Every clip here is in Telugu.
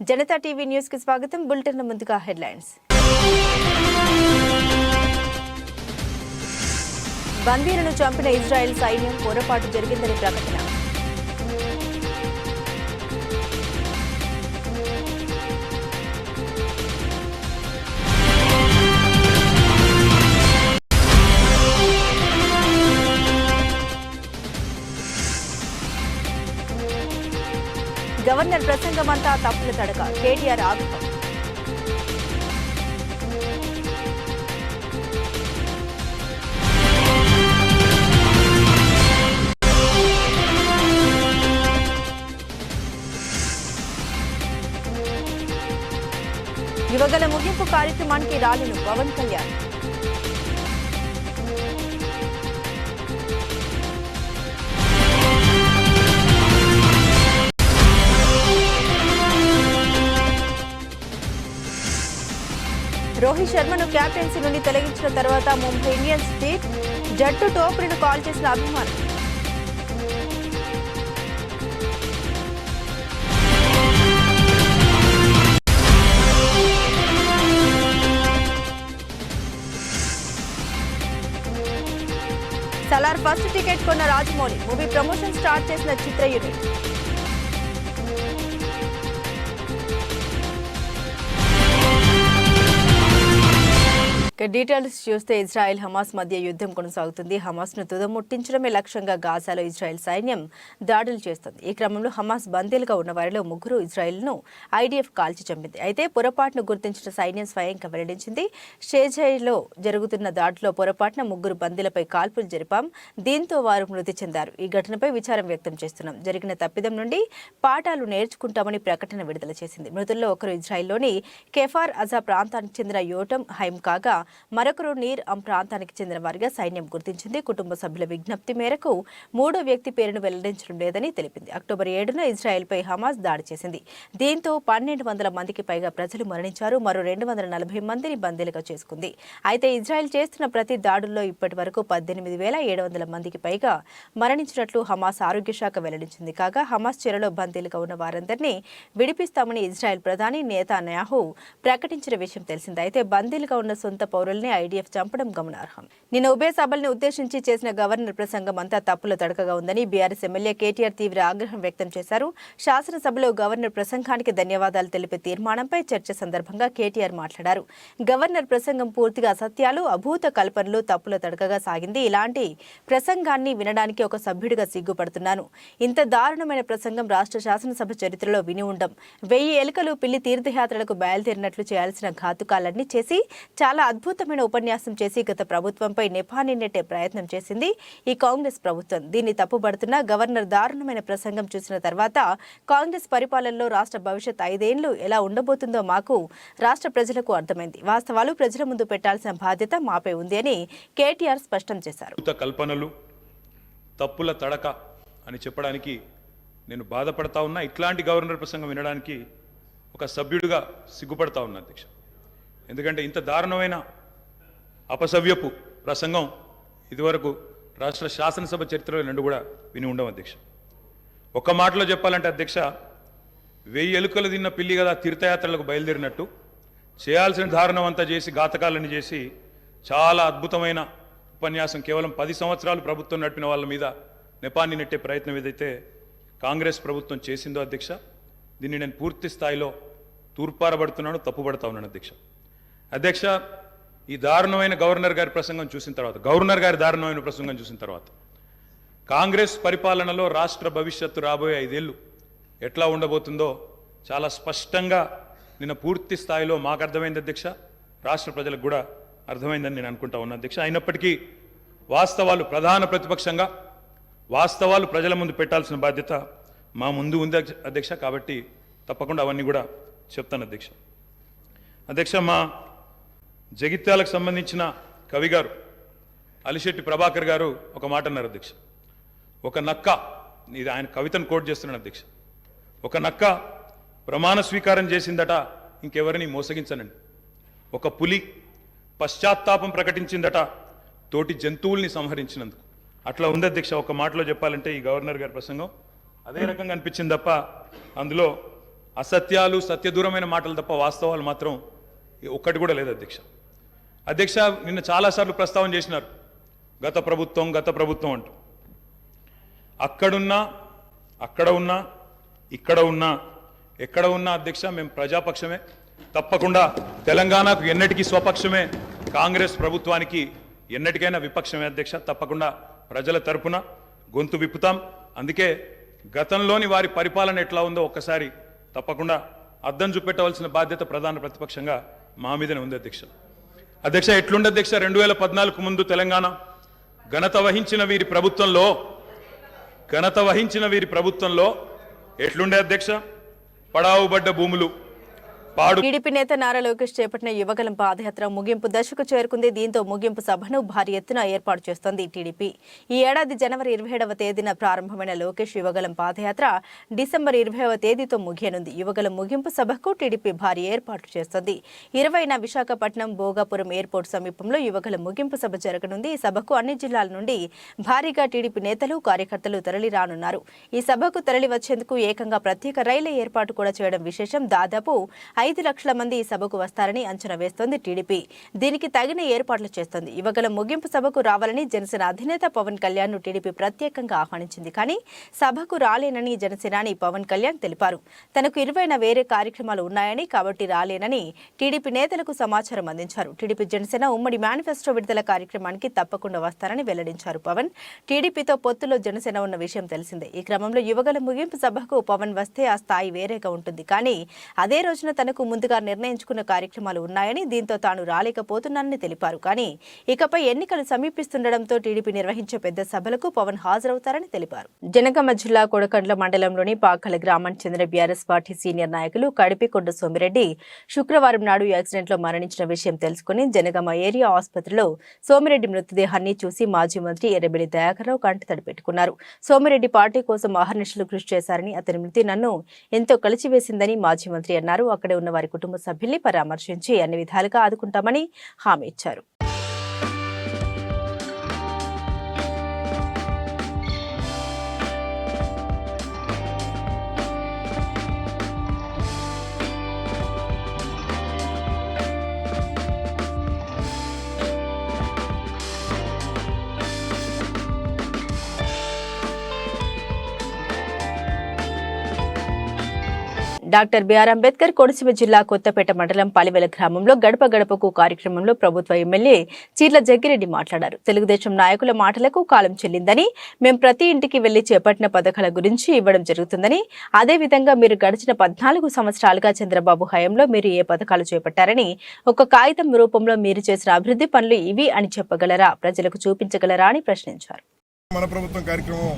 జనతా టీవీ న్యూస్ కి స్వాగతం. బులెటిన్ ముందుగా హెడ్లైన్స్. బందీలను చంపిన ఇజ్రాయెల్ సైన్యం పొరపాటు జరిగిందని ప్రకటన. గవర్నర్ ప్రసంగమంతా తప్పుల తడక. కేటీఆర్ ఆగ్రహం. యువగల ముగింపు కార్యక్రమానికి రాలిన పవన్ కళ్యాణ్. రోహిత్ శర్మను కెప్టెన్సీ నుండి తొలగించిన తర్వాత ముంబై ఇండియన్స్ జట్టు టోపరిను కాల్ చేసిన అభిమానులు. సలార్ ఫస్ట్ టికెట్ కొన్న రాజమౌళి. మూవీ ప్రమోషన్ స్టార్ట్ చేసిన చిత్ర యూనిట్. డీటెయిల్స్ చూస్తే ఇజ్రాయెల్ హమాస్ మధ్య యుద్ధం కొనసాగుతుంది. హమాస్ను తుదముట్టించడమే లక్ష్యంగా గాజాలో ఇజ్రాయెల్ సైన్యం దాడులు చేస్తుంది. ఈ క్రమంలో హమాస్ బందీలుగా ఉన్న వారిలో 3 ఇజ్రాయెల్ను ఐడీఎఫ్ కాల్చి చంపింది. అయితే పొరపాటును గుర్తించిన సైన్యం స్వయంగా వెల్లడించింది. షేజైలో జరుగుతున్న దాడిలో పొరపాటున 3 బందీలపై కాల్పులు జరిపాం. దీంతో వారు మృతి చెందారు. ఈ ఘటనపై విచారం వ్యక్తం చేస్తున్నాం. జరిగిన తప్పిదం నుండి పాఠాలు నేర్చుకుంటామని ప్రకటన విడుదల చేసింది. మృతుల్లో ఒకరు ఇజ్రాయెల్లోని కెఫార్ అజా ప్రాంతానికి చెందిన యోటం హైమ్ కాగా మరొకరు నీర్ అం ప్రాంతానికి చెందిన వారిగా సైన్యం గుర్తించింది. కుటుంబ సభ్యుల విజ్ఞప్తి మేరకు 3వ వ్యక్తి పేరును వెల్లడించడం లేదని తెలిపింది. అక్టోబర్ 7న ఇజ్రాయెల్పై హమాస్ దాడి చేసింది. దీంతో 1200 మందికి పైగా ప్రజలు మరణించారు. మరో 240 మందిని బందీలుగా చేసుకుంది. అయితే ఇజ్రాయెల్ చేస్తున్న ప్రతి దాడుల్లో ఇప్పటి వరకు 18,700 మందికి పైగా మరణించినట్లు హమాస్ ఆరోగ్య శాఖ వెల్లడించింది. కాగా హమాస్ చెరలో బందీలుగా ఉన్న వారందరినీ విడిపిస్తామని ఇజ్రాయెల్ ప్రధాని నెతన్యాహు ప్రకటించిన విషయం తెలిసింది. అయితే బందీలుగా ఉన్న సొంత పౌరుల్ని ఐడీఎఫ్ చంపడం గమనార్హం. నిన్న ఉభయ సభలను ఉద్దేశించి చేసిన గవర్నర్ ప్రసంగం అంతా తప్పుల తడకగా ఉందని బీఆర్ఎస్ ఎమ్మెల్యే కేటీఆర్ తీవ్ర ఆగ్రహం వ్యక్తం చేశారు. శాసనసభలో గవర్నర్ ప్రసంగానికి ధన్యవాదాలు తెలిపే తీర్మానంపై చర్చ సందర్భంగా కేటీఆర్ మాట్లాడారు. గవర్నర్ ప్రసంగం పూర్తిగా అసత్యాలు, అభూత కల్పనలు, తప్పుల తడకగా సాగింది. ఇలాంటి ప్రసంగాన్ని వినడానికి ఒక సభ్యుడిగా సిగ్గుపడుతున్నాను. ఇంత దారుణమైన ప్రసంగం రాష్ట్ర శాసనసభ చరిత్రలో విని ఉండం. 1000 ఎలుకలు పిల్లి తీర్థయాత్రలకు బయలుదేరినట్లు చేయాల్సిన ఘాతుకాలన్నీ చేసి చాలా అద్భుతమైన ఉపన్యాసం చేసి గత ప్రభుత్వంపై నెపాన్ని నెట్టే ప్రయత్నం చేసింది ఈ కాంగ్రెస్ ప్రభుత్వం. దీన్ని తప్పుపడుతున్న గవర్నర్ దారుణమైన ప్రసంగం చూసిన తర్వాత కాంగ్రెస్ పరిపాలనలో రాష్ట్ర భవిష్యత్ 5 ఏళ్లు ఎలా ఉండబోతుందో మాకు రాష్ట్ర ప్రజలకు అర్థమైంది. వాస్తవాలు ప్రజల ముందు పెట్టాల్సిన బాధ్యత మాపై ఉంది అని కేటీఆర్ స్పష్టం చేశారు. కల్పనలు, తప్పుల తడక అని చెప్పడానికి నేను బాధపడతా ఉన్నా. ఇట్లాంటి గవర్నర్ ప్రసంగం వినడానికి ఒక సభ్యుడిగా సిగ్గుపడతా ఉన్నా అధ్యక్ష. ఎందుకంటే ఇంత దారుణమైన అపసవ్యపు ప్రసంగం ఇదివరకు రాష్ట్ర శాసనసభ చరిత్రలో రెండు కూడా విని ఉండవు అధ్యక్ష. ఒక్క మాటలో చెప్పాలంటే అధ్యక్ష, 1000 ఎలుకలు తిన్న పిల్లి కదా తీర్థయాత్రలకు బయలుదేరినట్టు చేయాల్సిన దారుణం అంతా చేసి ఘాతకాలను చేసి చాలా అద్భుతమైన ఉపన్యాసం కేవలం 10 సంవత్సరాలు ప్రభుత్వం నడిపిన వాళ్ళ మీద నెపాన్ని నెట్టే ప్రయత్నం ఏదైతే కాంగ్రెస్ ప్రభుత్వం చేసిందో అధ్యక్ష, దీన్ని నేను పూర్తి స్థాయిలో తూర్పారబడుతున్నాను, తప్పుపడతా ఉన్నాను అధ్యక్ష. అధ్యక్ష, ఈ దారుణమైన గవర్నర్ గారి ప్రసంగం చూసిన తర్వాత కాంగ్రెస్ పరిపాలనలో రాష్ట్ర భవిష్యత్తు రాబోయే 5 ఏళ్లు ఎట్లా ఉండబోతుందో చాలా స్పష్టంగా నిన్న పూర్తి స్థాయిలో మాకు అర్థమైంది అధ్యక్ష, రాష్ట్ర ప్రజలకు కూడా అర్థమైందని నేను అనుకుంటా ఉన్నా అధ్యక్ష. అయినప్పటికీ వాస్తవాలు ప్రధాన ప్రతిపక్షంగా వాస్తవాలు ప్రజల ముందు పెట్టాల్సిన బాధ్యత మా ముందు ఉంది అధ్యక్ష. కాబట్టి తప్పకుండా అవన్నీ కూడా చెప్తాను అధ్యక్ష. అధ్యక్ష, మా జగిత్యాలకు సంబంధించిన కవి గారు అలిశెట్టి ప్రభాకర్ గారు ఒక మాట అన్నారు అధ్యక్ష. ఒక నక్క, ఇది ఆయన కవితను కోట్ చేస్తున్నాను అధ్యక్ష, ఒక నక్క ప్రమాణ స్వీకారం చేసిందట ఇంకెవరిని మోసగించనండి. ఒక పులి పశ్చాత్తాపం ప్రకటించిందట తోటి జంతువుల్ని సంహరించినందుకు. అట్లా ఉంది అధ్యక్ష. ఒక మాటలో చెప్పాలంటే ఈ గవర్నర్ గారి ప్రసంగం అదే రకంగా అనిపించింది తప్ప అందులో అసత్యాలు, సత్యదూరమైన మాటలు తప్ప వాస్తవాలు మాత్రం ఒక్కటి కూడా లేదు అధ్యక్ష. అధ్యక్ష, నిన్న చాలాసార్లు ప్రస్తావన చేసినారు గత ప్రభుత్వం అంటూ. అక్కడున్నా, అక్కడ ఉన్నా, ఇక్కడ ఉన్నా, ఎక్కడ ఉన్నా అధ్యక్ష మేము ప్రజాపక్షమే. తప్పకుండా తెలంగాణకు ఎన్నటికీ స్వపక్షమే, కాంగ్రెస్ ప్రభుత్వానికి ఎన్నటికైనా విపక్షమే అధ్యక్ష. తప్పకుండా ప్రజల తరపున గొంతు విప్పుతాం. అందుకే గతంలోని వారి పరిపాలన ఎట్లా ఉందో ఒక్కసారి తప్పకుండా అద్దం చూపెట్టవలసిన బాధ్యత ప్రధాన ప్రతిపక్షంగా మా మీదనే ఉంది అధ్యక్ష. అధ్యక్ష, ఎట్లుండే అధ్యక్ష 2014 ముందు తెలంగాణ ఘనత వహించిన వీరి ప్రభుత్వంలో ఎట్లుండే అధ్యక్ష? పడావుబడ్డ భూములు, టీడీపీ నేత నారా లోకేష్ చేపట్టిన యువగలం పాదయాత్ర ముగింపు దశకు చేరుకుంది. దీంతో ముగింపు సభను భారీ ఎత్తున ఏర్పాటు చేస్తోంది టీడీపీ. ఈ ఏడాది జనవరి 27వ తేదీన ప్రారంభమైన లోకేష్ యువగలం పాదయాత్ర డిసెంబర్ 20వ తేదీతో ముగియనుంది. యువగలం ముగింపు సభకు టీడీపీ భారీ ఏర్పాట్లు చేస్తోంది. 20న విశాఖపట్నం భోగాపురం ఎయిర్పోర్ట్ సమీపంలో యువగలం ముగింపు సభ జరగనుంది. ఈ సభకు అన్ని జిల్లాల నుండి భారీగా టీడీపీ నేతలు, కార్యకర్తలు తరలి రానున్నారు. ఈ సభకు తరలి వచ్చేందుకు ఏకంగా ప్రత్యేక రైళ్ల ఏర్పాటు కూడా చేయడం విశేషం. దాదాపు 5 లక్షల మంది ఈ సభకు వస్తారని అంచనా వేస్తోంది టీడీపీ. దీనికి తగిన ఏర్పాట్లు చేస్తోంది. యువగలం ముగింపు సభకు రావాలని జనసేన అధినేత పవన్ కళ్యాణ్ ను టీడీపీ ప్రత్యేకంగా ఆహ్వానించింది. కానీ సభకు రాలేనని జనసేనాని పవన్ కళ్యాణ్ తెలిపారు. తనకు 20న వేరే కార్యక్రమాలు ఉన్నాయని, కాబట్టి రాలేనని టీడీపీ నేతలకు సమాచారం అందించారు. టీడీపీ జనసేన ఉమ్మడి మేనిఫెస్టో విడుదల కార్యక్రమానికి తప్పకుండా వస్తారని వెల్లడించారు పవన్. టీడీపీతో పొత్తులో జనసేన ఉన్న విషయం తెలిసిందే. ఈ క్రమంలో యువగలం ముగింపు సభకు పవన్ వస్తే ఆ స్థాయి వేరేగా ఉంటుంది. కానీ అదే రోజున తనకు ముందుగా నిర్ణయించుకున్న కార్యక్రమాలు ఉన్నాయని, దీంతో తాను రాలేకపోతున్నానని తెలిపారు. కానీ ఇకపై ఎన్నికలు సమీపిస్తుండటంతో టీడీపీ నిర్వహించే పెద్ద సభలకు పవన్ హాజరవుతారని తెలిపారు. జనగామ జిల్లా కొడకండ్ల మండలంలోని పాకల గ్రామానికి చెందిన బీఆర్ఎస్ పార్టీ సీనియర్ నాయకులు కడిపికొండ సోమిరెడ్డి శుక్రవారం నాడు యాక్సిడెంట్లో మరణించిన విషయం తెలుసుకుని జనగామ ఏరియా ఆసుపత్రిలో సోమిరెడ్డి మృతదేహాన్ని చూసి మాజీ మంత్రి ఎర్రబెల్లి దయాకర్రావు కంటతడి పెట్టుకున్నారు. సోమిరెడ్డి పార్టీ కోసం అహర్నిశలు కృషి చేశారని, అతని మృతి నన్ను ఎంతో కలిచివేసిందని మాజీ మంత్రి అన్నారు. అక్కడే ఉన్న వారి కుటుంబ సభ్యుల్ని పరామర్శించి అన్ని విధాలుగా ఆదుకుంటామని హామీ ఇచ్చారు. డాక్టర్ బిఆర్ అంబేద్కర్ కోనసీమ జిల్లా కొత్తపేట మండలం పలివెల గ్రామంలో గడప గడపకు కార్యక్రమంలో ప్రభుత్వ ఎమ్మెల్యే చీర్ల జగ్గిరెడ్డి మాట్లాడారు. తెలుగుదేశం నాయకుల మాటలకు కాలం చెల్లిందని, మేం ప్రతి ఇంటికి వెళ్లి చేపట్టిన పథకాల గురించి ఇవ్వడం జరుగుతుందని, అదేవిధంగా మీరు గడిచిన 14 సంవత్సరాలుగా చంద్రబాబు హయాంలో మీరు ఏ పథకాలు చేపట్టారని, ఒక కాగితం రూపంలో మీరు చేసిన అభివృద్ధి పనులు ఇవి అని చెప్పగలరా, ప్రజలకు చూపించగలరా అని ప్రశ్నించారు. మన ప్రభుత్వం కార్యక్రమం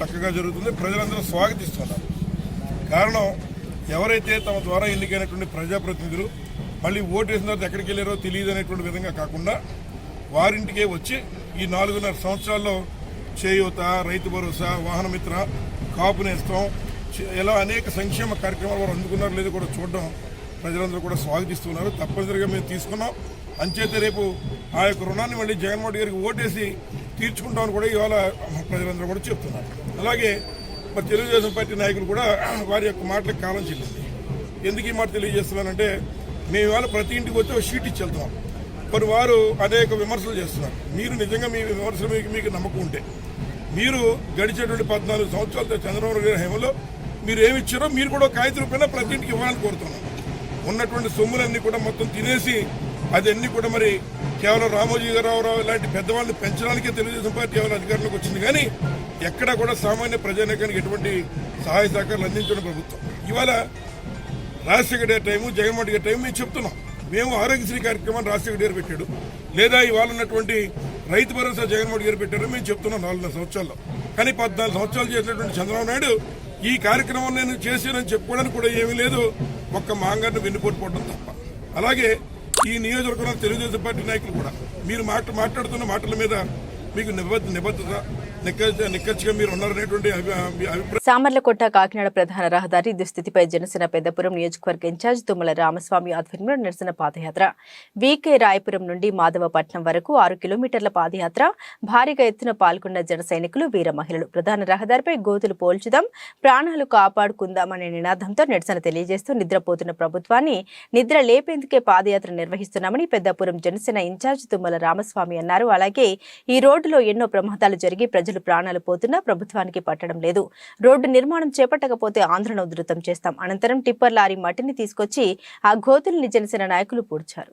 చక్కగా జరుగుతుంది, ప్రజలందరూ స్వాగతిస్తున్నారు. కారణం, ఎవరైతే తమ ద్వారా ఎన్నికైనటువంటి ప్రజాప్రతినిధులు మళ్ళీ ఓటేసిన తర్వాత ఎక్కడికి వెళ్ళారో తెలియదు అనేటువంటి విధంగా కాకుండా వారింటికే వచ్చి ఈ 4.5 సంవత్సరాల్లో చేయూత, రైతు భరోసా, వాహనమిత్ర, కాపు నేస్తం ఇలా అనేక సంక్షేమ కార్యక్రమాలు వారు అందుకున్నారు లేదో కూడా చూడడం ప్రజలందరూ కూడా స్వాగతిస్తున్నారు. తప్పనిసరిగా మేము తీసుకున్నాం. అంచేతే రేపు ఆ యొక్క రుణాన్ని మళ్ళీ జగన్మోహన్ గారికి ఓటేసి తీర్చుకుంటామని కూడా ఇవాళ ప్రజలందరూ కూడా చెప్తున్నారు. అలాగే మరి తెలుగుదేశం పార్టీ నాయకులు కూడా వారి యొక్క మాటలకు కాలం చెల్లింది. ఎందుకు ఈ మాట తెలియజేస్తున్నానంటే, మేము ఇవాళ ప్రతి ఇంటికి వచ్చి ఒక షీట్ ఇచ్చి వెళ్తున్నాం. మరి వారు అనేక విమర్శలు చేస్తున్నారు. మీరు నిజంగా మీ విమర్శలు మీకు నమ్మకం ఉంటే, మీరు గడిచేటువంటి 14 సంవత్సరాలతో చంద్రబాబు గారి హయాంలో మీరు ఏమి ఇచ్చారో మీరు కూడా కాగితం రూపాయన ప్రతి ఇంటికి ఇవ్వాలని కోరుతున్నాం. ఉన్నటువంటి సొమ్ములన్నీ కూడా మొత్తం తినేసి అదన్నీ కూడా మరి కేవలం రామోజీరావు లాంటి పెద్దవాళ్ళని పెంచడానికే తెలుగుదేశం పార్టీ కేవలం అధికారంలోకి వచ్చింది. కానీ ఎక్కడా కూడా సామాన్య ప్రజానీకానికి ఎటువంటి సహాయ సహకారాలు అందించిన ప్రభుత్వం. ఇవాళ రాజశేఖర గారి టైము, జగన్మోహన్ గారి టైం మేము చెప్తున్నాం. మేము ఆరోగ్యశ్రీ కార్యక్రమాన్ని రాజశేఖర గారు పెట్టాడు, లేదా ఇవాళ ఉన్నటువంటి రైతు భరోసా జగన్మోహన్ గారు పెట్టారు మేము చెప్తున్నాం 4.5 సంవత్సరాల్లో. కానీ 14 సంవత్సరాలు చేసినటువంటి చంద్రబాబు నాయుడు ఈ కార్యక్రమం నేను చేశానని చెప్పుకోవడానికి కూడా ఏమీ లేదు, ఒక్క మాంగారిని వెన్నుపోటుపోవడం తప్ప. అలాగే ఈ నియోజకవర్గంలో తెలుగుదేశం పార్టీ నాయకులు కూడా మీరు మాట్లాడుతున్న మాటల మీద మీకు నిబద్ధత నిక్కచ్చిగా మీరు ఉన్నారనేటువంటి అభిప్రాయం. సామర్లకోట కాకినాడ ప్రధాన రహదారి దుస్థితిపై జనసేన పెద్దపురం నియోజకవర్గ ఇన్ఛార్జ్ తుమ్మల రామస్వామి ఆధ్వర్యంలో నిరసన పాదయాత్ర. వీకే రాయపురం నుండి మాధవపట్నం వరకు 6 కిలోమీటర్ల పాదయాత్ర. భారీగా ఎత్తున పాల్గొన్న జన సైనికులు, వీర మహిళలు. ప్రధాన రహదారిపై గోతులు పోల్చుదాం, ప్రాణాలు కాపాడుకుందాం అనే నినాదంతో నిరసన తెలియజేస్తూ నిద్రపోతున్న ప్రభుత్వాన్ని నిద్ర లేపేందుకే పాదయాత్ర నిర్వహిస్తున్నామని పెద్దపురం జనసేన ఇన్ఛార్జ్ తుమ్మల రామస్వామి అన్నారు. అలాగే ఈ రోడ్డులో ఎన్నో ప్రమాదాలు జరిగి ప్రజలు ప్రాణాలు పోతున్నా ప్రభుత్వానికి పట్టడం లేదు. రోడ్డు నిర్మాణం చేపట్టకపోతే ఆందోళన ఉధృతం చేస్తాం. అనంతరం టిప్పర్ లారీ మట్టిని తీసుకొచ్చి ఆ గోతుల్ని జనసేన నాయకులు పూడ్చారు.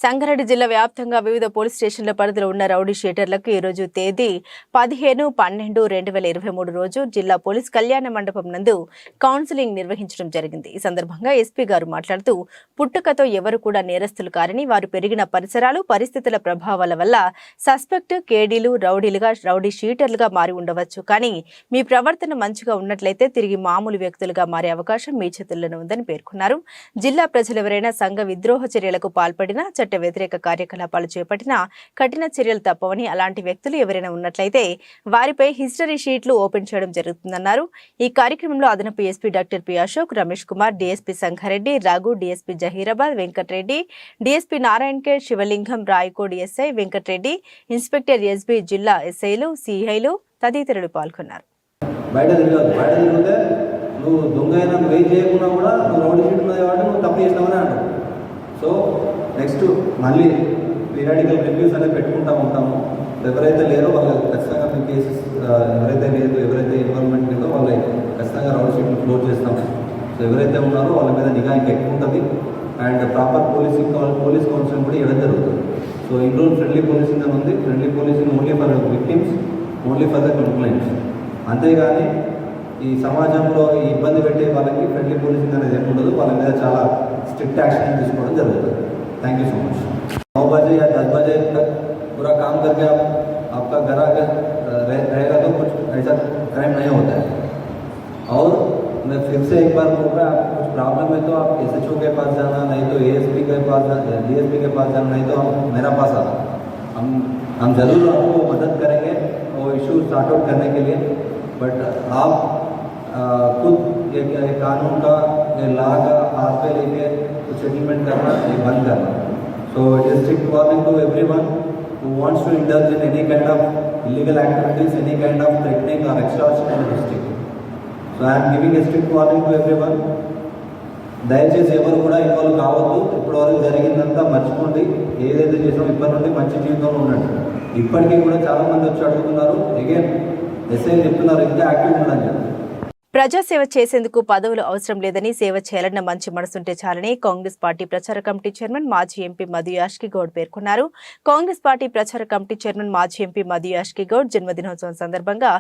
సంగారెడ్డి జిల్లా వ్యాప్తంగా వివిధ పోలీస్ స్టేషన్ల పరిధిలో ఉన్న రౌడీ షీటర్లకు ఈ రోజు తేదీ 15/12/2023 రోజు జిల్లా పోలీస్ కళ్యాణ మండపం నందు కౌన్సిలింగ్ నిర్వహించడం జరిగింది. ఈ సందర్భంగా ఎస్పీ గారు మాట్లాడుతూ పుట్టుకతో ఎవరు కూడా నేరస్తులు కారని, వారు పెరిగిన పరిసరాలు, పరిస్థితుల ప్రభావాల వల్ల సస్పెక్ట్, కేడీలు, రౌడీ షీటర్లుగా మారి ఉండవచ్చు. కానీ మీ ప్రవర్తన మంచిగా ఉన్నట్లయితే తిరిగి మామూలు వ్యక్తులుగా మారే అవకాశం మీ చేతుల్లోనే ఉందని పేర్కొన్నారు. జిల్లా ప్రజలు ఎవరైనా సంఘ విద్రోహ చర్యలకు పాల్పడినా, చట్ట వ్యతిరేక కార్యకలాపాలు చేపట్టిన కఠిన చర్యలు తప్పవని, అలాంటి వ్యక్తులు ఎవరైనా ఉన్నట్లయితే వారిపై హిస్టరీ షీట్లు ఓపెన్ చేయడం జరుగుతుందన్నారు. ఈ కార్యక్రమంలో అదనపు SP doctor P Ashok, Ramesh Kumar, DSP Sangareddy, Raghu, DSP Zaheerabad, Venkatareddy, DSP Narayana K, Shivalingam, Rayakod SI Venkatareddy, inspector SB, జిల్లా ఎస్ఐలు, సిఐలు తదితరులు పాల్గొన్నారు. నువ్వు దొంగ అయినా వెయి చేయకుండా కూడా నువ్వు రౌడీ షీట్ ఉన్నది కాబట్టి నువ్వు తప్పు చేసినావని అంటావు. సో నెక్స్ట్ మళ్ళీ పీరియాడికల్ రివ్యూస్ అనేది పెట్టుకుంటూ ఉంటాము. ఎవరైతే లేరో వాళ్ళకి ఖచ్చితంగా మీ కేసెస్, ఎవరైతే ఇన్వాల్వ్మెంట్ లేదో వాళ్ళకి ఖచ్చితంగా రౌడీ షీట్లు క్లోజ్ చేస్తాము. సో ఎవరైతే ఉన్నారో వాళ్ళ మీద నిఘా ఇంకా ఎక్కువ ఉంటుంది. అండ్ ప్రాపర్ పోలీస్ కౌన్సిలింగ్ కూడా ఇవ్వడం జరుగుతుంది. సో ఇన్ రోజు ఫ్రెండ్లీ పోలీసింగ్ అని ఉంది. Friendly policing only for victims, only for the complaints. అంతేగాని ఈ సమాజంలో ఈ ఇబ్బంది పెట్టే వాళ్ళకి ఫ్రెండ్లీ పోలీసింగ్ అనేది ఏమి ఉండదు. వాళ్ళ మీద చాలా स्ट्रिक्ट एक्शन తీసుకోవడం జరుగుతుంది. Thank you so much. 9 बजे या 10 बजे तक पूरा काम करके आपका घर आकर रहेगा तो कुछ ऐसा क्राइम नहीं होता है. और मैं फिर से एक बार बोल रहा हूँ, कुछ प्रॉब्लम है तो आप SHO के पास जाना, नहीं तो ASP के पास जाना, DSP के पास जाना, नहीं तो मेरा पास आना. हम ज़रूर आपको मदद करेंगे वो इशू सॉर्ट आउट करने के लिए. बट आप खुद ये कानून का, ये लॉ का हाथ पे लेके तो सेटलमेंट करना ये बंद करना. So it is strict warning to everyone who wants to indulge in any kind of illegal activities, any kind of threatening or extortion in the district. So I am giving a strict warning to everyone. దయచేసి ఎవరు కూడా ఇన్వాల్వ్ కావద్దు. ఇప్పటివరకు జరిగిందంతా మర్చిపోండి. ఏదైతే చేసామో ఇప్పటి నుండి మంచి జీవితంలో ఉండండి. ఇప్పటికీ కూడా చాలామంది వచ్చి అడుగుతున్నారు, అగైన్ ఎస్ఐ చెప్తున్నారు ఇంకా యాక్టివ్ ఉండని చెప్పి. ప్రజాసేవ చేసేందుకు పదవులు అవసరం లేదని, సేవ చేయాలన్న మంచి మనసుంటే చాలని కాంగ్రెస్ పార్టీ ప్రచార కమిటీ చైర్మన్ మాజీ ఎంపీ మధు యాష్కి గౌడ్ పేర్కొన్నారు. కాంగ్రెస్ పార్టీ ప్రచార కమిటీ చైర్మన్ మాజీ ఎంపీ మధు యాష్కి గౌడ్ జన్మదినోత్సవం సందర్భంగా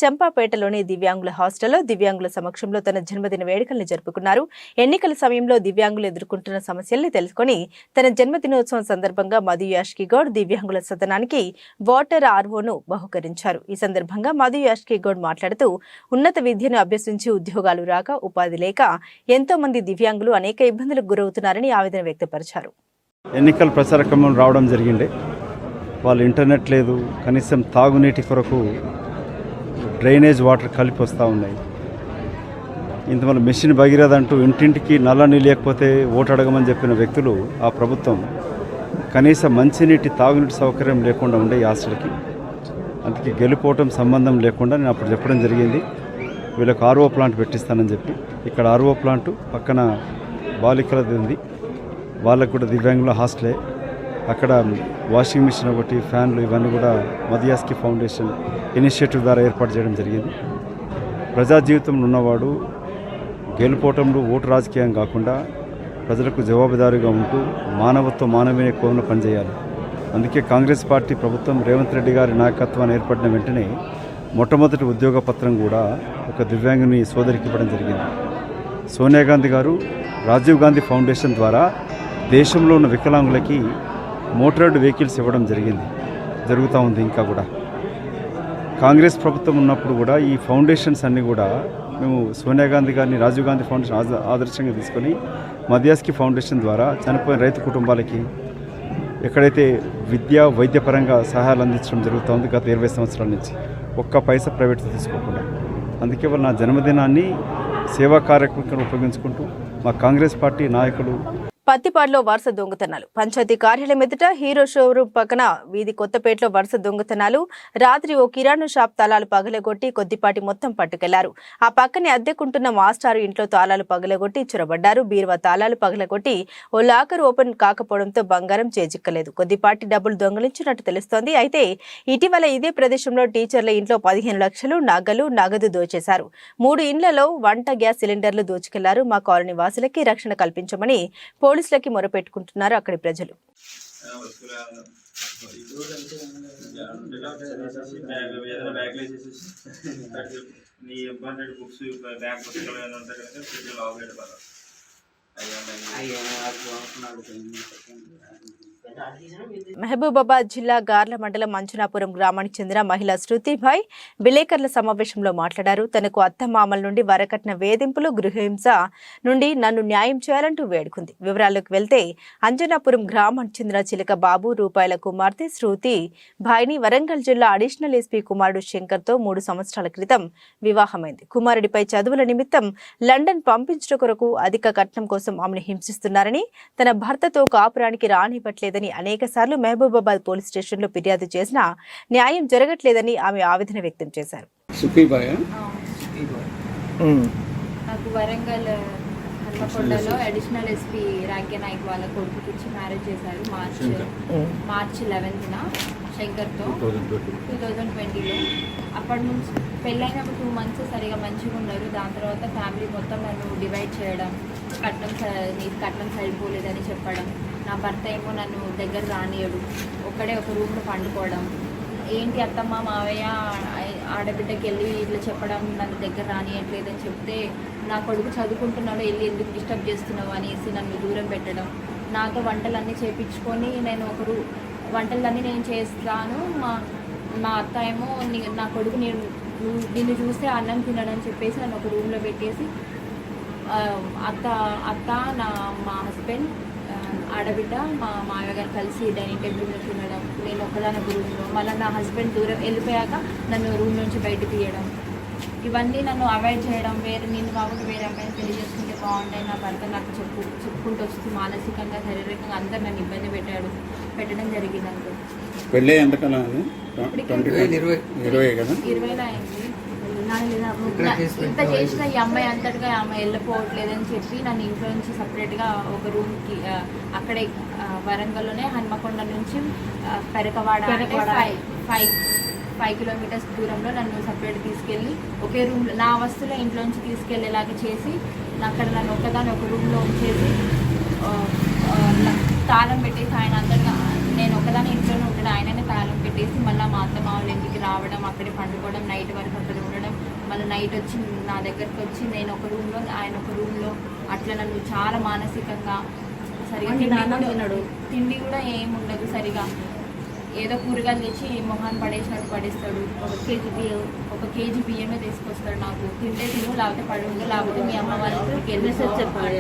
చంపాపేటలోని దివ్యాంగుల హాస్టల్లో దివ్యాంగుల సమక్షంలో తన జన్మదిన వేడుకల్ని జరుపుకున్నారు. ఎన్నికల సమయంలో దివ్యాంగులు ఎదుర్కొంటున్న సమస్యల్ని తెలుసుకుని తన జన్మదినోత్సవం సందర్భంగా మధు యాష్కి గౌడ్ దివ్యాంగుల సదనానికి వాటర్ ఆర్వోను బహుకరించారు. ఈ సందర్భంగా మధు యాష్కి గౌడ్ మాట్లాడుతూ ఉన్నత విద్యను అభ్యసించి ఉద్యోగాలు రాక, ఉపాధి లేక ఎంతో మంది దివ్యాంగులు అనేక ఇబ్బందులకు గురవుతున్నారని ఆవేదన వ్యక్తపరిచారు. ఎన్నికల ప్రచార క్రమం రావడం జరిగింది. వాళ్ళు ఇంటర్నెట్ లేదు, కనీసం తాగునీటి కొరకు డ్రైనేజ్ వాటర్ కలిపి వస్తూ ఉన్నాయి. ఇంతవల్ల మెషిన్ భగీరథంటూ ఇంటింటికి నల్ల నీళ్ళు లేకపోతే ఓటు అడగమని చెప్పిన వ్యక్తులు ఆ ప్రభుత్వం కనీసం మంచినీటి తాగునీటి సౌకర్యం లేకుండా ఉండే ఈ హాస్టల్కి అందుకే గెలుపోవటం సంబంధం లేకుండా నేను అప్పుడు చెప్పడం జరిగింది. వీళ్ళకి ఆర్ఓ ప్లాంట్ పెట్టిస్తానని చెప్పి ఇక్కడ ఆర్ఓ ప్లాంట్ పక్కన బాలికలది ఉంది, వాళ్ళకు కూడా దివ్యాంగుల హాస్టలే. అక్కడ వాషింగ్ మిషన్ ఒకటి, ఫ్యాన్లు ఇవన్నీ కూడా మదియాస్కి ఫౌండేషన్ ఇనిషియేటివ్ ద్వారా ఏర్పాటు చేయడం జరిగింది. ప్రజా జీవితంలో ఉన్నవాడు గెలుపోవటంలో ఓటు రాజకీయం కాకుండా ప్రజలకు జవాబుదారీగా ఉంటూ మానవీయ కోణంలో పనిచేయాలి. అందుకే కాంగ్రెస్ పార్టీ ప్రభుత్వం రేవంత్ రెడ్డి గారి నాయకత్వాన్ని ఏర్పడిన వెంటనే మొట్టమొదటి ఉద్యోగ పత్రం కూడా ఒక దివ్యాంగుని సోదరికి ఇవ్వడం జరిగింది. సోనియా గాంధీ గారు రాజీవ్ గాంధీ ఫౌండేషన్ ద్వారా దేశంలో ఉన్న వికలాంగులకి మోటరైడ్ వెహికల్స్ ఇవ్వడం జరుగుతూ ఉంది. ఇంకా కూడా కాంగ్రెస్ ప్రభుత్వం ఉన్నప్పుడు కూడా ఈ ఫౌండేషన్స్ అన్నీ కూడా మేము సోనియా గాంధీ గారిని రాజీవ్ గాంధీ ఫౌండేషన్ ఆదర్శంగా తీసుకొని మధ్యాస్కి ఫౌండేషన్ ద్వారా చనిపోయిన రైతు కుటుంబాలకి ఎక్కడైతే విద్యా వైద్యపరంగా సహాయాలు అందించడం జరుగుతుంది గత 20 సంవత్సరాల నుంచి, ఒక్క పైసా ప్రైవేట్ తీసుకోకుండా. అందుకే వాళ్ళు నా జన్మదినాన్ని సేవా కార్యక్రమం ఉపయోగించుకుంటూ మా కాంగ్రెస్ పార్టీ నాయకులు. పత్తిపాడులో వరుస దొంగతనాలు. పంచాయతీ కార్యాలయం ఎదుట హీరో షోరూమ్ పక్కన వీధి కొత్తపేటలో వరుస దొంగతనాలు. రాత్రి ఓ కిరాణా షాప్ తాళాలు పగలగొట్టి కొద్దిపాటి మొత్తం పట్టుకెళ్లారు. ఆ పక్కనే అద్దెకుంటున్న మాస్టారు ఇంట్లో తాళాలు పగలగొట్టి చొరబడ్డారు. బీరువా తాళాలు పగలగొట్టి ఓ లాకర్ ఓపెన్ కాకపోవడంతో బంగారం చేజిక్కలేదు. కొద్దిపాటి డబ్బులు దొంగలించినట్టు తెలుస్తోంది. అయితే ఇటీవల ఇదే ప్రదేశంలో టీచర్ల ఇంట్లో 15 లక్షలు నగలు, నగదు దోచేశారు. 3 ఇండ్లలో వంట గ్యాస్ సిలిండర్లు దోచుకెళ్లారు. మా కాలనీ వాసులకి రక్షణ కల్పించమని పోలీసులకి మొరపెట్టుకుంటున్నారు అక్కడి ప్రజలు. మహబూబాబాద్ జిల్లా గార్ల మండలం మంచునాపురం గ్రామానికి చెందిన మహిళ శృతిభాయ్ విలేకరుల సమావేశంలో మాట్లాడారు. తనకు అత్తమామల నుండి వరకట్న వేధింపులు, గృహహింస నుండి నన్ను న్యాయం చేయాలంటూ వేడుకుంది. వివరాల్లోకి వెళ్తే అంజనాపురం గ్రామానికి చెందిన చిలక బాబు రూపాయల కుమార్తె శృతి భాయ్ని వరంగల్ జిల్లా అడిషనల్ ఎస్పీ కుమారుడు శంకర్తో 3 సంవత్సరాల క్రితం వివాహమైంది. కుమారుడిపై చదువుల నిమిత్తం లండన్ పంపించడం కొరకు అధిక కట్నం కోసం ఆమెను హింసిస్తున్నారని, తన భర్తతో కాపురానికి రానివ్వట్లేదని అనేకసార్లు మహబూబాబాద్ పోలీస్ స్టేషన్లో ఫిర్యాదు చేసినా న్యాయం జరగట్లేదని ఆమె ఆవేదన వ్యక్తం చేశారు. నాకు వరంగల్ హన్మకొండలో అడిషనల్ ఎస్పీ రాంకే నాయక్ వాళ్ళ కొడుకుకి ఇచ్చి మ్యారేజ్ చేశారు మార్చ్ 11న శంకర్తో 2020లో. అప్పటి నుంచి పెళ్ళైన 2 మంత్స్ సరిగా మంచిగా ఉన్నారు. దాని తర్వాత ఫ్యామిలీ మొత్తం నన్ను డివైడ్ చేయడం, కట్నం సరిపోలేదని చెప్పడం, నా భర్త ఏమో నన్ను దగ్గర రానియడు, ఒక్కడే ఒక రూమ్లో పండుకోవడం, ఏంటి అత్తమ్మ మావయ్య ఆడబిడ్డకి వెళ్ళి ఇట్లా చెప్పడం, నన్ను దగ్గర రానియట్లేదని చెప్తే నా కొడుకు చదువుకుంటున్నాడు వెళ్ళి ఎందుకు డిస్టర్బ్ చేస్తున్నావు అనేసి నన్ను దూరం పెట్టడం, నాతో వంటలన్నీ చేయించుకొని నేను వంటలన్నీ నేను చేస్తాను, మా అత్త ఏమో నా కొడుకు నిన్ను చూస్తే అన్నం తినడని చెప్పేసి నన్ను ఒక రూమ్లో పెట్టేసి అత్త మా హస్బెండ్ ఆడబిడ్డ మా మామయ్య గారు కలిసి డైనింగ్ టేబుల్ మీద తినడం, నేను ఒక్కదాని రూమ్లో, మళ్ళీ నా హస్బెండ్ దూరం వెళ్ళిపోయాక నన్ను రూమ్ నుంచి బయట తీయడం, ఇవన్నీ నన్ను అవాయిడ్ చేయడం, నేను కాబట్టి వేరే అమ్మాయిని పెళ్లి చేసుకుంటే బాగుంటాయి, నా భర్త నాకు చెప్పుకుంటూ వస్తూ మానసికంగా శారీరకంగా అందరు నన్ను ఇబ్బంది పెట్టడం జరిగింది. అంతే. పెళ్ళి ఎంతకాలం 20లో అయింది. ఇంత చేసిన ఈ అమ్మాయి అంతటిగా ఆమె వెళ్ళిపోవట్లేదని చెప్పి నన్ను ఇంట్లో నుంచి సపరేట్గా ఒక రూమ్కి అక్కడే వరంగల్లోనే హన్మకొండ నుంచి పెరకవాడ 5 కిలోమీటర్స్ దూరంలో నన్ను సపరేట్ తీసుకెళ్ళి ఒకే రూమ్లో నా వస్తువులో ఇంట్లోంచి తీసుకెళ్ళేలాగా చేసి అక్కడ నన్ను ఒక రూమ్లో ఉంచేసి తాళం పెట్టేసి ఆయన అందరిగా నేను ఒకదాని ఇంట్లోనే ఉంటాడు, ఆయననే తాళం పెట్టేసి మళ్ళీ మా అత్త మామూలు ఇంటికి రావడం, అక్కడే పండుకోవడం, నైట్ వరకు అక్కడ ఉండడం, మళ్ళీ నైట్ వచ్చి నా దగ్గరకు వచ్చి నేను ఒక రూమ్లో ఆయన ఒక రూమ్లో అట్లా నన్ను చాలా మానసికంగా సరిగా తిండి కూడా ఏమి ఉండదు సరిగా, ఏదో కూరగాయలు తెచ్చి మొహాన్ని పడేసినట్టు పడేస్తాడు, 1 కేజీ బియ్యమే తీసుకొస్తాడు, నాకు తింటే తిను లేకపోతే పడుండు లేకపోతే మీ అమ్మ వాళ్ళకి వెళ్ళేసి చెప్పాలి,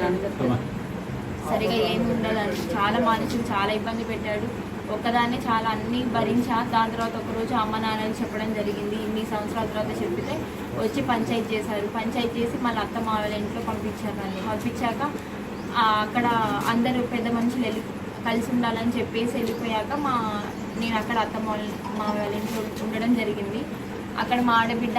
సరిగా ఏమి ఉండాలని చాలా మానసిక చాలా ఇబ్బంది పెట్టాడు. ఒక్కదాన్ని చాలా అన్నీ భరించా. దాని తర్వాత ఒకరోజు అమ్మ నాన్నలు చెప్పడం జరిగింది. ఇన్ని సంవత్సరాల తర్వాత చెప్పితే వచ్చి పంచాయతీ చేశారు. పంచాయతీ చేసి మళ్ళీ అత్త మావల ఇంట్లో పంపించారు. నన్ను పంపించాక అక్కడ అందరూ పెద్ద మనుషులు కలిసి ఉండాలని చెప్పేసి వెళ్ళిపోయాక నేను అక్కడ అత్త మావల ఇంట్లో ఉండడం జరిగింది. అక్కడ మా ఆడబిడ్డ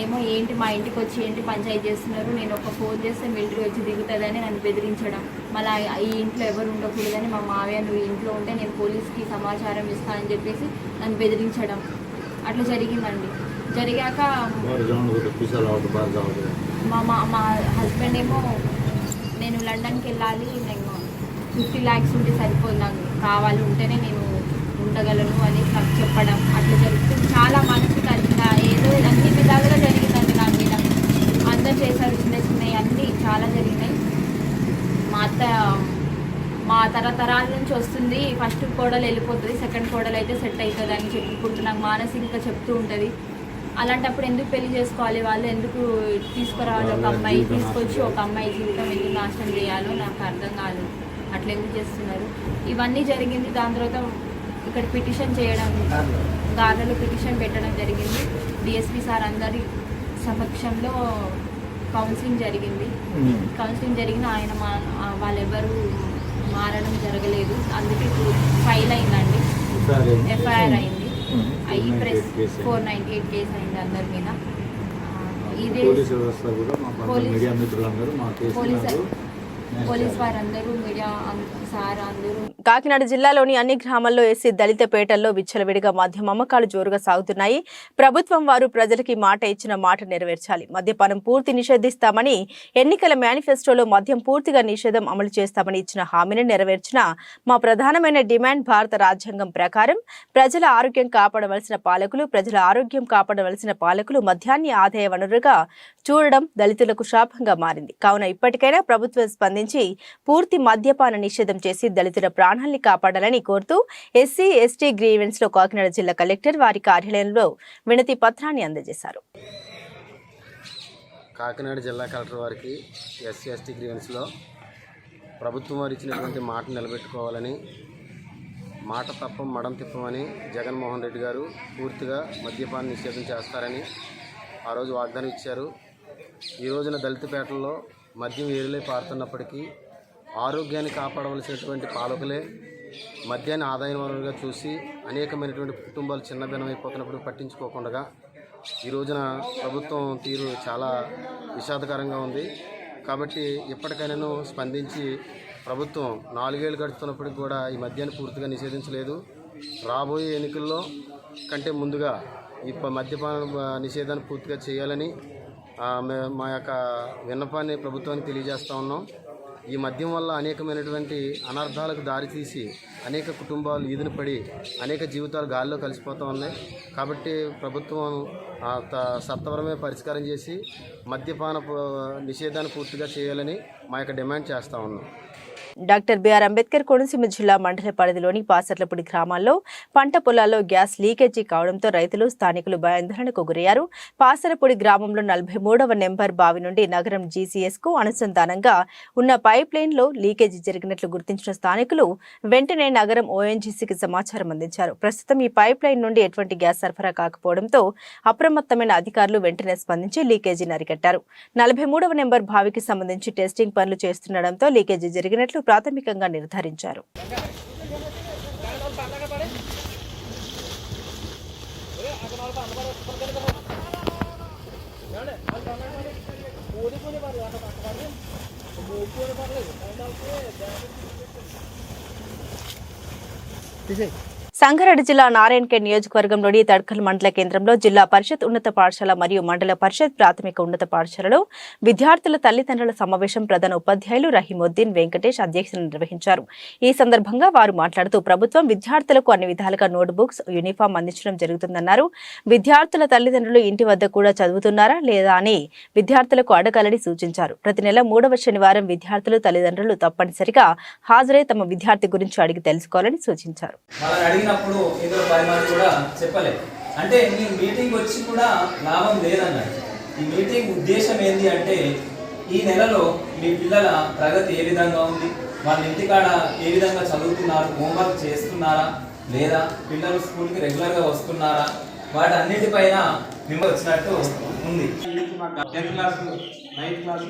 ఏమో ఏంటి మా ఇంటికి వచ్చి ఏంటి పంచాయతీ చేస్తున్నారు, నేను ఒక ఫోన్ చేస్తే మిలిటరీ వచ్చి దిగుతుందని నన్ను బెదిరించడం, మళ్ళీ ఈ ఇంట్లో ఎవరు ఉండకూడదని మా మావయ్య నువ్వు ఇంట్లో ఉంటే నేను పోలీస్కి సమాచారం ఇస్తానని చెప్పేసి నన్ను బెదిరించడం అట్లా జరిగిందండి. జరిగాక మా హస్బెండ్ ఏమో నేను లండన్కి వెళ్ళాలి, నేను 50 lakhs ఉంటే సరిపోదు, నాకు కావాలి ఉంటేనే నేను ఉండగలను అని నాకు చెప్పడం అట్లా జరుగుతుంది. చాలా మనసుగా ఏదో అన్ని విధాలుగా జరిగిందండి నా మీద. అందరు చేశారు, చిన్న చిన్నవి అన్నీ చాలా జరిగినాయి. మా తరతరాల నుంచి వస్తుంది, ఫస్ట్ కోడలు వెళ్ళిపోతుంది, సెకండ్ కోడలు అయితే సెట్ అవుతుంది అని చెప్పుకుంటూ నాకు మానసికంగా చెప్తూ ఉంటుంది. అలాంటప్పుడు ఎందుకు పెళ్లి చేసుకోవాలి, వాళ్ళు ఎందుకు తీసుకురావాలి, ఒక అమ్మాయి తీసుకొచ్చి ఒక అమ్మాయి జీవితం ఎందుకు నాశనం చేయాలో నాకు అర్థం కాదు. అట్లా ఎందుకు చేస్తున్నారు, ఇవన్నీ జరిగింది. దాని తర్వాత ఇక్కడ పిటిషన్ చేయడం, గార్లలో పిటిషన్ పెట్టడం జరిగింది. డిఎస్పీ సార్ అందరి సమక్షంలో కౌన్సిలింగ్ జరిగింది. ఆయన వాళ్ళెవరూ మారడం జరగలేదు, అందుకే ఫైల్ అయిందండి, ఎఫ్ఐఆర్ అయింది. ఈ ప్రెస్ 498 కేసు అయింది అందరి మీద. ఇదే పోలీస్ వారందరూ, మీడియా సార్ అందరూ. కాకినాడ జిల్లాలోని అన్ని గ్రామాల్లో ఎస్సీ దళిత పేటల్లో విచ్చలవిడిగా మద్యం అమ్మకాలు జోరుగా సాగుతున్నాయి. ప్రభుత్వం వారు ప్రజలకి మాట ఇచ్చిన మాట నెరవేర్చాలి. మద్యపానం పూర్తి నిషేధిస్తామని ఎన్నికల మేనిఫెస్టోలో మద్యం పూర్తిగా నిషేధం అమలు చేస్తామని ఇచ్చిన హామీని నెరవేర్చిన మా ప్రధానమైన డిమాండ్ భారత రాజ్యాంగం ప్రకారం ప్రజల ఆరోగ్యం కాపాడవలసిన పాలకులు మద్యాన్ని ఆదాయ వనరుగా చూడడం దళితులకు శాపంగా మారింది. కావున ఇప్పటికైనా ప్రభుత్వం స్పందించి పూర్తి మద్యపాన నిషేధం చేసి దళితుల ప్రాణాల్ని కాపాడాలని కోరుతూ ఎస్సీ ఎస్టీ గ్రీవెన్స్ లో కాకినాడ జిల్లా కలెక్టర్ వారి కార్యాలయంలో వినతి పత్రాన్ని అందజేశారు. కాకినాడ జిల్లా కలెక్టర్ వారికి ఎస్సీ ఎస్టీ గ్రీవెన్స్లో ప్రభుత్వం వారు ఇచ్చినటువంటి మాట నిలబెట్టుకోవాలని, మాట తప్పం మడం తిప్పమని జగన్మోహన్ రెడ్డి గారు పూర్తిగా మద్యపాన నిషేధం చేస్తారని ఆ రోజు వాగ్దానం ఇచ్చారు. ఈ రోజున దళితపేటల్లో మద్యం ఏరులై పారుతున్నప్పటికీ ఆరోగ్యాన్ని కాపాడవలసినటువంటి పాలకులే మద్యాన్ని ఆదాయ వనరుగా చూసి అనేకమైనటువంటి కుటుంబాలు చిన్నభిన్నమైపోతున్నప్పుడు పట్టించుకోకుండా ఈ రోజున ప్రభుత్వం తీరు చాలా విషాదకరంగా ఉంది. కాబట్టి ఇప్పటికైనాను స్పందించి ప్రభుత్వం 4 ఏళ్ళు గడుస్తున్నప్పటికి కూడా ఈ మద్యాన్ని పూర్తిగా నిషేధించలేదు. రాబోయే ఎన్నికల్లో కంటే ముందుగా ఈ మద్యపాన నిషేధాన్ని పూర్తిగా చేయాలని మా యొక్క విన్నపాన్ని ప్రభుత్వానికి తెలియజేస్తూ ఉన్నాం. ఈ మద్యం వల్ల అనేకమైనటువంటి అనర్థాలకు దారితీసి అనేక కుటుంబాలు ఈదిన పడి అనేక జీవితాలు గాలిలో కలిసిపోతూ ఉన్నాయి. కాబట్టి ప్రభుత్వం సత్వరమే పరిష్కారం చేసి మద్యపాన నిషేధాన్ని పూర్తిగా చేయాలని మా యొక్క డిమాండ్ చేస్తూ ఉన్నాం. డాక్టర్ బిఆర్ అంబేద్కర్ కోనసీమ జిల్లా మండల పరిధిలోని పాసర్లపూడి గ్రామాల్లో పంట పొలాల్లో గ్యాస్ లీకేజీ కావడంతో రైతులు స్థానికులు భయాందోళనకు గురయ్యారు. పాసరపూడి గ్రామంలో 43వ నెంబర్ బావి నుండి నగరం జీసీఎస్ కు అనుసంధానంగా ఉన్న పైప్ లైన్ లో లీకేజీ జరిగినట్లు గుర్తించిన స్థానికులు వెంటనే నగరం ఓఎన్జీసీకి సమాచారం అందించారు. ప్రస్తుతం ఈ పైప్ లైన్ నుండి ఎటువంటి గ్యాస్ సరఫరా కాకపోవడంతో అప్రమత్తమైన అధికారులు వెంటనే స్పందించి లీకేజీని అరికట్టారు. 43వ నెంబర్ బావికి సంబంధించి టెస్టింగ్ పనులు చేస్తుండటంతో లీకేజీ జరిగినట్లు ప్రాథమికంగా నిర్ధారించారు. సంగారెడ్డి జిల్లా నారాయణఖేడ్ నియోజకవర్గంలోని తడ్కల్ మండల కేంద్రంలో జిల్లా పరిషత్ ఉన్నత పాఠశాల మరియు మండల పరిషత్ ప్రాథమిక ఉన్నత పాఠశాలలో విద్యార్థుల తల్లిదండ్రుల సమావేశం ప్రధాన ఉపాధ్యాయులు రహీముద్దీన్ వెంకటేష్ అధ్యక్షతన నిర్వహించారు. ఈ సందర్భంగా వారు మాట్లాడుతూ ప్రభుత్వం విద్యార్థులకు అన్ని విధాలుగా నోట్ బుక్స్, యూనిఫామ్ అందించడం జరుగుతుందన్నారు. విద్యార్థుల తల్లిదండ్రులు ఇంటి వద్ద కూడా చదువుతున్నారా లేదా అని విద్యార్థులకు అడగాలని సూచించారు. ప్రతి నెల 3వ శనివారం విద్యార్థులు తల్లిదండ్రులు తప్పనిసరిగా హాజరై తమ విద్యార్థి గురించి అడిగి తెలుసుకోవాలని సూచించారు. అడిగినప్పుడు ఇందులో 10 మంది కూడా చెప్పలేదు. అంటే మీ మీటింగ్ వచ్చి కూడా లాభం లేదన్నారు. ఈ మీటింగ్ ఉద్దేశం ఏంటి అంటే ఈ నెలలో మీ పిల్లల ప్రగతి ఏ విధంగా ఉంది, వాళ్ళ ఇంటికాడ ఏ విధంగా చదువుతున్నారు, హోంవర్క్ చేస్తున్నారా లేదా, పిల్లలు స్కూల్కి రెగ్యులర్గా వస్తున్నారా, వాటి అన్నిటిపైన మేము వచ్చినట్టు ఉంది. 10th class 9th class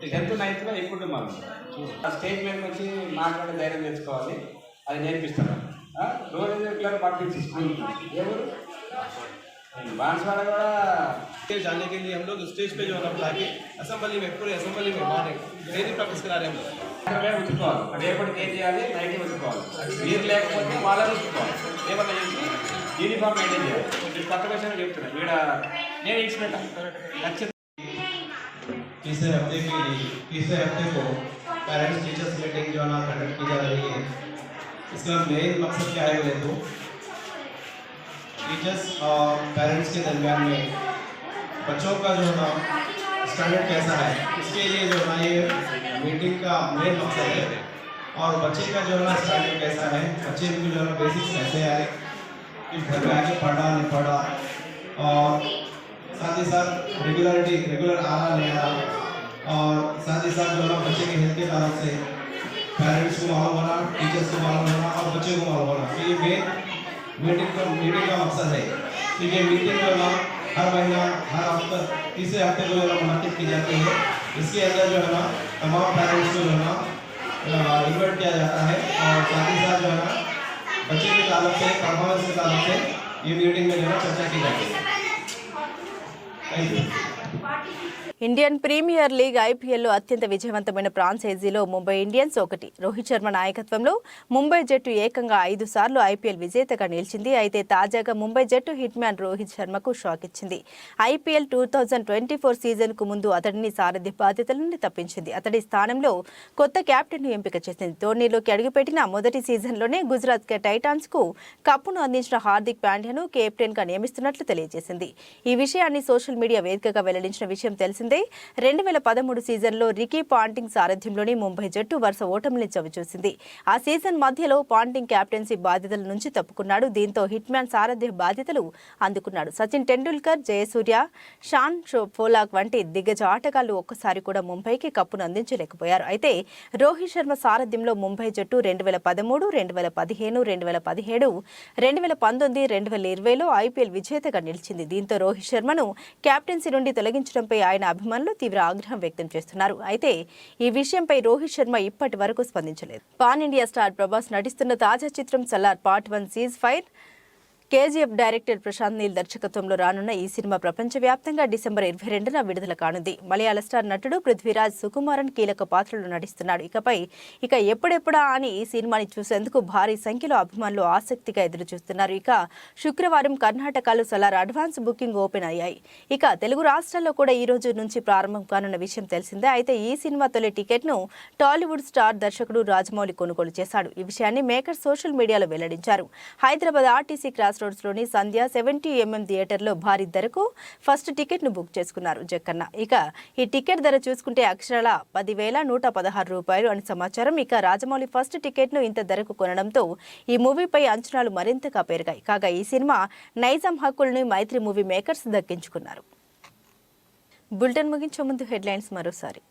10th 9th లో ఇప్పుడు మనం స్టేజ్ మీద వచ్చి మాట్లాడే ధైర్యం తెచ్చుకోవాలి, అది నేర్పిస్తారు. రోజు రెగ్యులర్ పంపించి స్కూల్కి ఎవరు बांसवाड़ा కూడా जाने के लिए हम लोग स्टेज पे जो है ना बुला के असेंबली में पूरे असेंबली में मॉर्निंग डेली प्रैक्टिस करा रहे हैं हम लोग ఉతుక్కోవాలి రేపటికి ఏం చేయాలి నైట్ ఉతుక్కోవాలి మీరు లేకపోతే వాళ్ళని ఉతుక్కోవాలి ఏమన్నా చేసి యూనిఫామ్ మెయింటైన్ చేయాలి మీరు కొత్త విషయాలు చెప్తున్నా ఈడ నేను ఇచ్చిపెట్టా ఖచ్చితంగా तीसरे हफ्ते को पेरेंट्स टीचर्स मीटिंग जो है ना कंडक्ट की जा रही है। इसका मेन मकसद क्या है बोले तो टीचर्स और पेरेंट्स के दरमियान में बच्चों का जो है ना स्टैंडर्ड कैसा है इसके लिए जो है ना ये मीटिंग का मेन मकसद है। और बच्चे का जो है ना स्टैंडर्ड कैसा है, बच्चे को जो है ना बेसिक्स कैसे है कि घर में आके पढ़ा नहीं पढ़ा, और साथ ही साथ रेगुलर आना नहीं आना, और साथ ही साथ जो है ना बच्चे के हेल्थ के तरफ से पेरेंट्स को मालूम होना, टीचर्स को मालूम होना और बच्चे को मालूम होना। तो ये मेन मीटिंग का मकसद है। तो ये मीटिंग जो है ना हर महीना हर हफ्ते तीसरे हफ्ते को जो है ना मुनक़िद की जाती है। इसके अंदर जो है ना तमाम पेरेंट्स को जो है ना इन्वाइट किया जाता है, और साथ ही साथ जो है ना बच्चे के ताल्लुक से परफॉर्मेंस के ताल्लुक से ये मीटिंग में जो है चर्चा की जाती है। Thank you. Indian premier league ఐపీఎల్లో అత్యంత విజయవంతమైన ఫ్రాంచైజీలో ముంబై ఇండియన్స్ ఒకటి. రోహిత్ శర్మ నాయకత్వంలో ముంబై జట్టు ఏకంగా 5 సార్లు ఐపీఎల్ విజేతగా నిలిచింది. అయితే తాజాగా ముంబై జట్టు హిట్ మ్యాన్ రోహిత్ శర్మకు షాక్ ఇచ్చింది. ఐపీఎల్ 2024 సీజన్కు ముందు అతడిని సారథ్య బాధ్యతల నుండి తప్పించింది. అతడి స్థానంలో కొత్త కెప్టెన్ను ఎంపిక చేసింది. టోర్నీలోకి అడుగుపెట్టిన మొదటి సీజన్లోనే గుజరాత్ టైటాన్స్కు కప్పును అందించిన హార్దిక్ పాండ్యాను కెప్టెన్గా నియమిస్తున్నట్లు తెలియజేసింది. ఈ విషయాన్ని సోషల్ మీడియా వేదికగా వెల్లడించిన విషయం తెలిసిందే. 2013 సీజన్లో రికీ పాంటింగ్ సారథ్యంలోని ముంబై జట్టు వరుస ఓటమిని చవిచూసింది. ఆ సీజన్ మధ్యలో పాంటింగ్ కెప్టెన్సీ బాధ్యతల నుంచి తప్పుకున్నాడు. దీంతో హిట్ మ్యాన్ సారథ్య బాధ్యతలు అందుకున్నాడు. సచిన్ టెండూల్కర్, జయసూర్య, షాన్ పోలాక్ వంటి దిగ్గజ ఆటగాళ్లు ఒక్కసారి కూడా ముంబైకి కప్పును అందించలేకపోయారు. అయితే రోహిత్ శర్మ సారథ్యంలో ముంబై జట్టు 2013, 2015, 2017, 2019, 2020లో ఐపీఎల్ విజేతగా నిలిచింది. దీంతో రోహిత్ శర్మను కెప్టెన్సీ నుండి తొలగించడంపై ఆయన అభిమానులు తీవ్ర ఆగ్రహం వ్యక్తం చేస్తున్నారు. అయితే ఈ విషయంపై రోహిత్ శర్మ ఇప్పటి వరకు స్పందించలేదు. పాన్ ఇండియా స్టార్ ప్రభాస్ నటిస్తున్న తాజా చిత్రం Salaar part 1 ceasefire KGF director Prashanth Neel దర్శకత్వంలో రానున్న ఈ సినిమా ప్రపంచవ్యాప్తంగా డిసెంబర్ 22న విడుదల కానుంది. మలయాళ స్టార్ నటుడు పృథ్వీరాజ్ సుకుమారన్ కీలక పాత్రలో నటిస్తున్నాడు. ఇక ఎప్పుడెప్పుడా అని ఈ సినిమాని చూసేందుకు భారీ సంఖ్యలో అభిమానులు ఆసక్తిగా ఎదురుచూస్తున్నారు. ఇక శుక్రవారం కర్ణాటకలో సలార్ అడ్వాన్స్ బుకింగ్ ఓపెన్ అయ్యాయి. ఇక తెలుగు రాష్ట్రాల్లో కూడా ఈ రోజు నుంచి ప్రారంభం కానున్న విషయం తెలిసిందే. అయితే ఈ సినిమా తొలి టికెట్ను టాలీవుడ్ స్టార్ దర్శకుడు రాజమౌళి కొనుగోలు చేశాడు. ఈ విషయాన్ని మేకర్ సోషల్ మీడియాలో వెల్లడించారు. హైదరాబాద్ ఆర్టీసీ క్రాస్ రోడ్స్లోని సంధ్య 70mm థియేటర్లో భారీ ధరకు ఫస్ట్ టికెట్ను బుక్ చేసుకున్నారు జక్కన్న. ఇక ఈ టికెట్ ధర చూసుకుంటే అక్షరాల 10,116 రూపాయలు అని సమాచారం. ఇక రాజమౌళి ఫస్ట్ టికెట్ను ఇంత ధరకు కొనడంతో ఈ మూవీపై అంచనాలు మరింతగా పెరిగాయి. కాగా ఈ సినిమా నైజాం హక్కుల్ని మైత్రి మూవీ మేకర్స్ దక్కించుకున్నారు. బులెటిన్ ముగించే ముందు హెడ్లైన్స్ మరోసారి.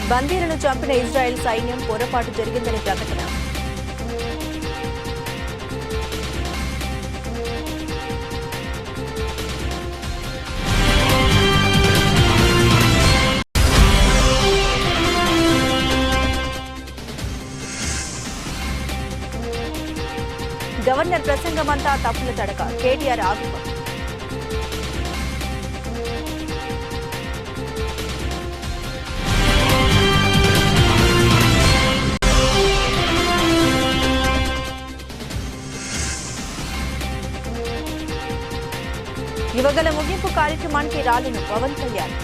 బందీలను చంపిన ఇజ్రాయెల్ సైన్యం పొరపాటు జరిగిందని ప్రకటన. గవర్నర్ ప్రసంగమంతా తప్పుల తడక, కేటీఆర్ ఆగ్రహం. యువగల ముగింపు కార్యక్రమానికి రాలిన పవన్ కళ్యాణ్.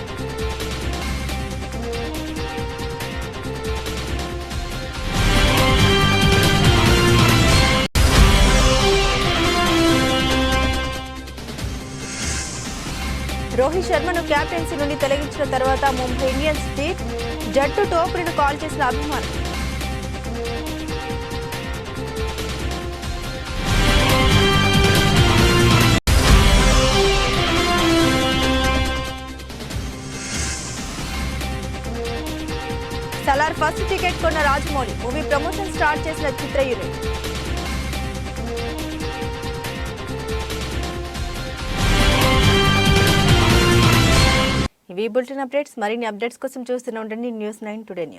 రోహిత్ శర్మను కెప్టెన్సీ నుండి తొలగించిన తర్వాత ముంబై ఇండియన్స్ టీమ్ జట్టు టోపీని కాల్ చేసిన అభిమానులు. సలార్ ఫస్ట్ టికెట్ కొన్న రాజమౌళి, మూవీ ప్రమోషన్ స్టార్ట్ చేసిన చిత్ర యూనిట్. ఇవి బులెటిన్ అప్డేట్స్. మరిన్ని అప్డేట్స్ కోసం చూస్తూనే ఉండండి News 9 Today News.